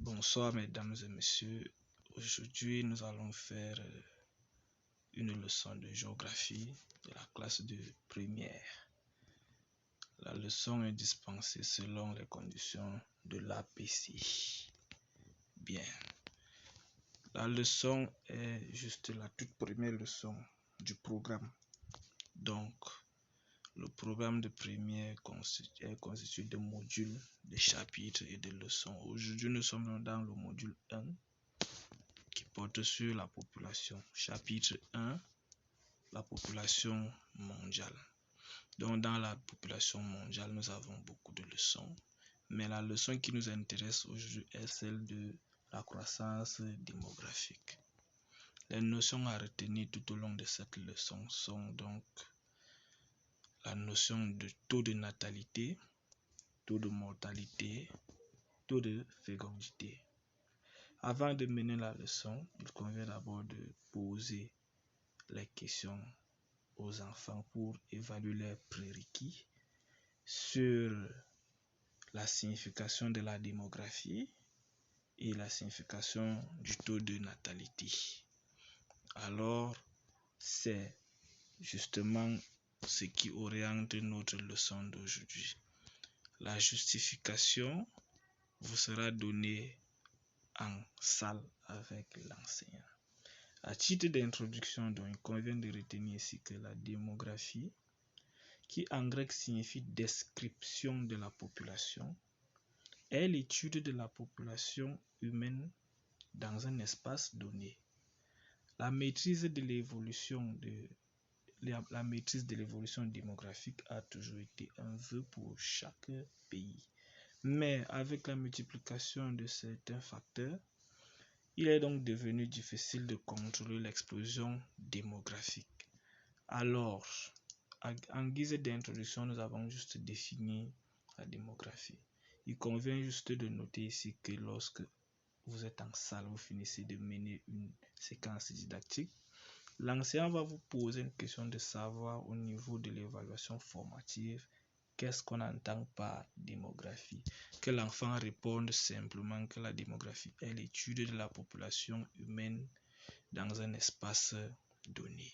Bonsoir mesdames et messieurs, aujourd'hui nous allons faire une leçon de géographie de la classe de première. La leçon est dispensée selon les conditions de l'APC. Bien, la leçon est juste la toute première leçon du programme. Donc, le programme de première est constitué de modules, de chapitres et de leçons. Aujourd'hui, nous sommes dans le module 1 qui porte sur la population. Chapitre 1, la population mondiale. Donc, dans la population mondiale, nous avons beaucoup de leçons. Mais la leçon qui nous intéresse aujourd'hui est celle de la croissance démographique. Les notions à retenir tout au long de cette leçon sont donc la notion de taux de natalité, taux de mortalité, taux de fécondité. Avant de mener la leçon, il convient d'abord de poser les questions aux enfants pour évaluer leurs prérequis sur la signification de la démographie et la signification du taux de natalité. Alors, c'est justement ce qui oriente notre leçon d'aujourd'hui. La justification vous sera donnée en salle avec l'enseignant. À titre d'introduction, donc, il convient de retenir ici que la démographie, qui en grec signifie description de la population, est l'étude de la population humaine dans un espace donné. La maîtrise de l'évolution démographique a toujours été un vœu pour chaque pays. Mais avec la multiplication de certains facteurs, il est donc devenu difficile de contrôler l'explosion démographique. Alors, en guise d'introduction, nous avons juste défini la démographie. Il convient juste de noter ici que lorsque vous êtes en salle, vous finissez de mener une séquence didactique, l'enseignant va vous poser une question de savoir au niveau de l'évaluation formative qu'est-ce qu'on entend par démographie. Que l'enfant réponde simplement que la démographie est l'étude de la population humaine dans un espace donné.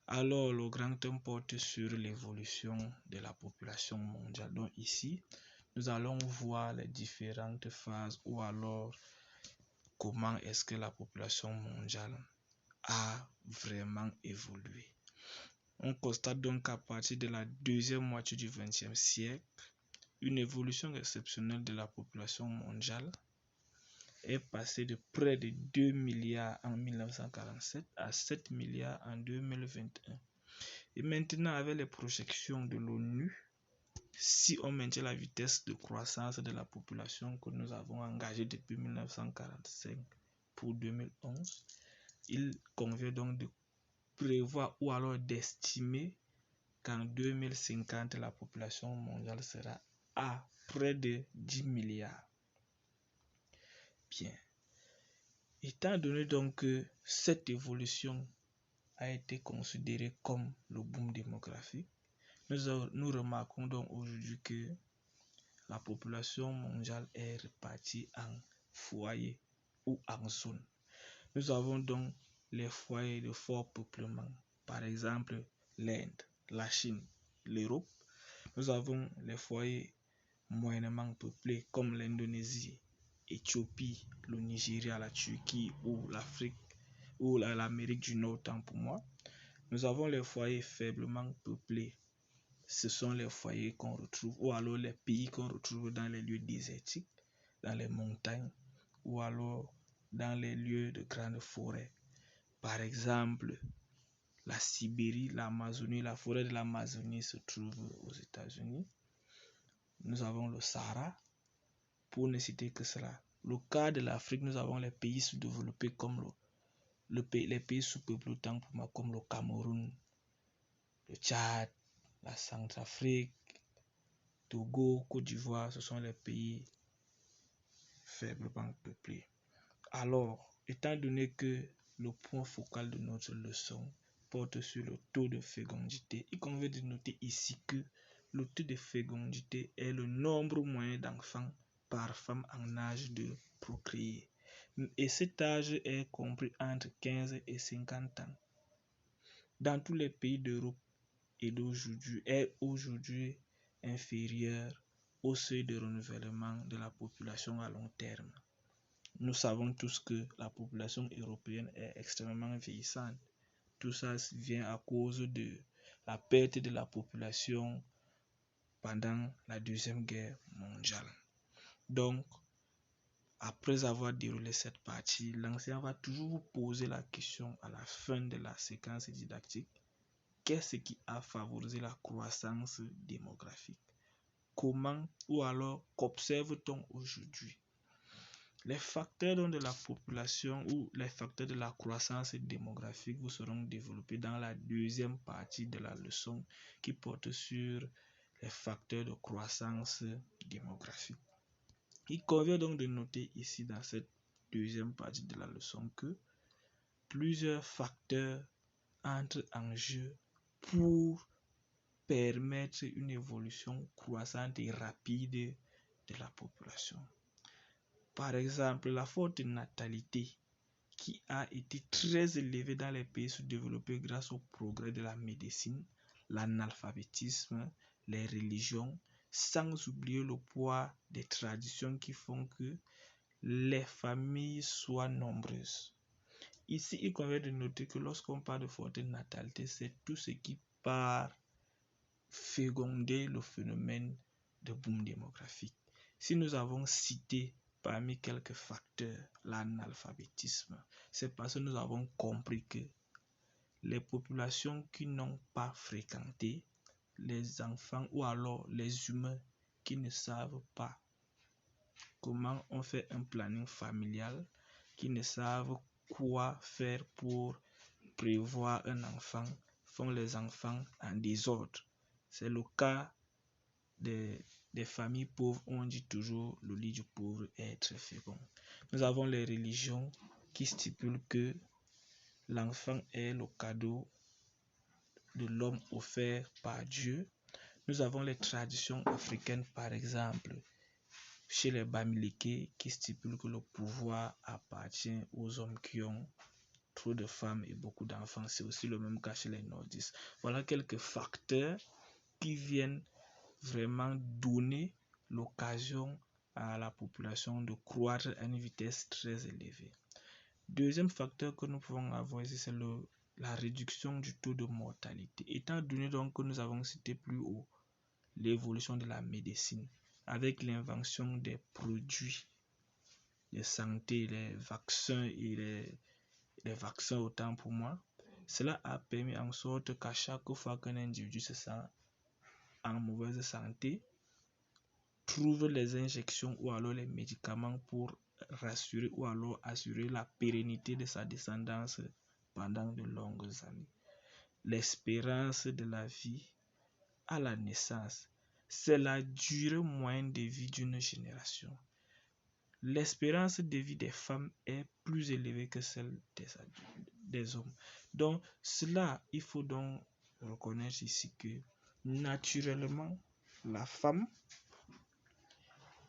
Alors, le grand thème porte sur l'évolution de la population mondiale. Donc ici, nous allons voir les différentes phases ou alors comment est-ce que la population mondiale a vraiment évolué. On constate donc qu'à partir de la deuxième moitié du XXe siècle, une évolution exceptionnelle de la population mondiale est passée de près de 2 milliards en 1947 à 7 milliards en 2021. Et maintenant, avec les projections de l'ONU, si on maintient la vitesse de croissance de la population que nous avons engagée depuis 1945 pour 2011, il convient donc de prévoir ou alors d'estimer qu'en 2050, la population mondiale sera à près de 10 milliards. Bien. Étant donné donc que cette évolution a été considérée comme le boom démographique, nous remarquons donc aujourd'hui que la population mondiale est répartie en foyers ou en zones. Nous avons donc les foyers de fort peuplement, par exemple l'Inde, la Chine, l'Europe. Nous avons les foyers moyennement peuplés comme l'Indonésie, l'Éthiopie, le Nigeria, la Turquie ou l'Afrique ou l'Amérique du Nord, tant pour moi. Nous avons les foyers faiblement peuplés. Ce sont les foyers qu'on retrouve ou alors les pays qu'on retrouve dans les lieux désertiques, dans les montagnes ou alors dans les lieux de grandes forêts. Par exemple, la Sibérie, l'Amazonie, la forêt de l'Amazonie se trouve aux États-Unis. Nous avons le Sahara, pour ne citer que cela. Le cas de l'Afrique, nous avons les pays sous-développés comme les pays sous-peuplés autant pour moi, comme le Cameroun, le Tchad, la Centrafrique, Togo, Côte d'Ivoire, ce sont les pays faiblement peuplés. Alors, étant donné que le point focal de notre leçon porte sur le taux de fécondité, il convient de noter ici que le taux de fécondité est le nombre moyen d'enfants par femme en âge de procréer. Et cet âge est compris entre 15 et 50 ans. Dans tous les pays d'Europe est aujourd'hui inférieur au seuil de renouvellement de la population à long terme. Nous savons tous que la population européenne est extrêmement vieillissante. Tout ça vient à cause de la perte de la population pendant la Deuxième Guerre mondiale. Donc, après avoir déroulé cette partie, l'enseignant va toujours vous poser la question à la fin de la séquence didactique. Qu'est-ce qui a favorisé la croissance démographique? Comment ou alors qu'observe-t-on aujourd'hui? Les facteurs de la population ou les facteurs de la croissance démographique vous seront développés dans la deuxième partie de la leçon qui porte sur les facteurs de croissance démographique. Il convient donc de noter ici dans cette deuxième partie de la leçon que plusieurs facteurs entrent en jeu pour permettre une évolution croissante et rapide de la population. Par exemple, la forte natalité qui a été très élevée dans les pays sous-développés grâce au progrès de la médecine, l'analphabétisme, les religions, sans oublier le poids des traditions qui font que les familles soient nombreuses. Ici, il convient de noter que lorsqu'on parle de forte natalité, c'est tout ce qui part féconder le phénomène de boom démographique. Si nous avons cité parmi quelques facteurs l'analphabétisme, c'est parce que nous avons compris que les populations qui n'ont pas fréquenté, les enfants ou alors les humains qui ne savent pas comment on fait un planning familial, qui ne savent quoi faire pour prévoir un enfant, font les enfants en désordre. C'est le cas des familles pauvres. On dit toujours le lit du pauvre est très fécond. Nous avons les religions qui stipulent que l'enfant est le cadeau de l'homme offert par Dieu. Nous avons les traditions africaines, par exemple, chez les Bamileke, qui stipulent que le pouvoir appartient aux hommes qui ont trop de femmes et beaucoup d'enfants. C'est aussi le même cas chez les nordistes. Voilà quelques facteurs qui viennent vraiment donner l'occasion à la population de croître à une vitesse très élevée. Deuxième facteur que nous pouvons avoir ici, c'est la réduction du taux de mortalité. Étant donné donc que nous avons cité plus haut l'évolution de la médecine avec l'invention des produits de santé, les vaccins et les vaccins autant pour moi, cela a permis en sorte qu'à chaque fois qu'un individu se sent en mauvaise santé, trouve les injections ou alors les médicaments pour rassurer ou alors assurer la pérennité de sa descendance pendant de longues années. L'espérance de la vie à la naissance, c'est la durée moyenne de vie d'une génération. L'espérance de vie des femmes est plus élevée que celle des hommes. Donc, cela, il faut donc reconnaître ici que naturellement, la femme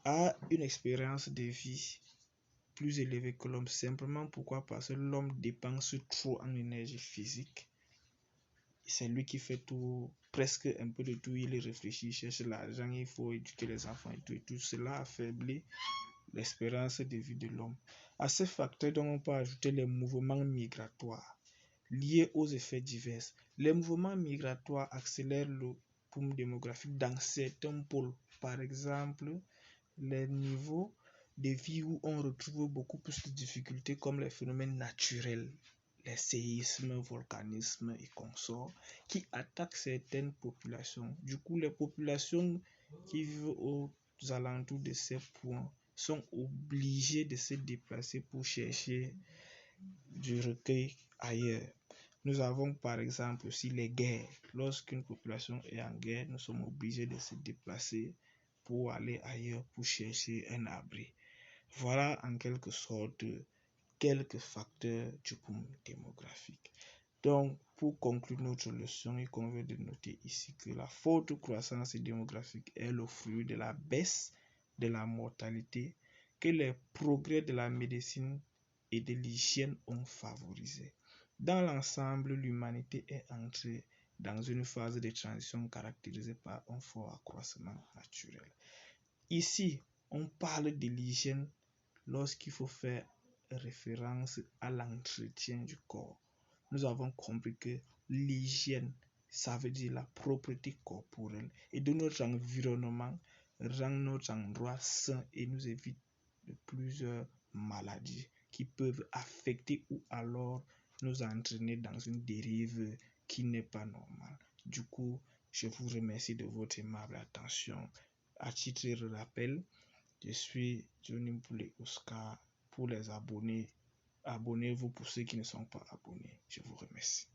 a une expérience de vie plus élevée que l'homme. Simplement pourquoi? Parce que l'homme dépense trop en énergie physique. C'est lui qui fait tout, presque un peu de tout. Il réfléchit, il cherche l'argent, il faut éduquer les enfants et tout. Et tout cela affaiblit l'espérance de vie de l'homme. À ces facteurs, donc, on peut ajouter les mouvements migratoires liés aux effets divers. Les mouvements migratoires accélèrent le boom démographique dans certains pôles. Par exemple, les niveaux de vie où on retrouve beaucoup plus de difficultés comme les phénomènes naturels, les séismes, volcanismes et consorts qui attaquent certaines populations. Du coup, les populations qui vivent aux alentours de ces points sont obligées de se déplacer pour chercher du recueil ailleurs. Nous avons par exemple aussi les guerres. Lorsqu'une population est en guerre, nous sommes obligés de se déplacer pour aller ailleurs pour chercher un abri. Voilà en quelque sorte quelques facteurs du boom démographique. Donc, pour conclure notre leçon, il convient de noter ici que la forte croissance démographique est le fruit de la baisse de la mortalité que les progrès de la médecine et de l'hygiène ont favorisé. Dans l'ensemble, l'humanité est entrée dans une phase de transition caractérisée par un fort accroissement naturel. Ici, on parle de l'hygiène lorsqu'il faut faire référence à l'entretien du corps. Nous avons compris que l'hygiène, ça veut dire la propreté corporelle et de notre environnement, rend notre endroit sain et nous évite de plusieurs maladies qui peuvent affecter ou alors nous entraîner dans une dérive qui n'est pas normale. Du coup, je vous remercie de votre aimable attention. À titre de rappel, je suis Johnny Poulet Oscar pour les abonnés. Abonnez-vous pour ceux qui ne sont pas abonnés. Je vous remercie.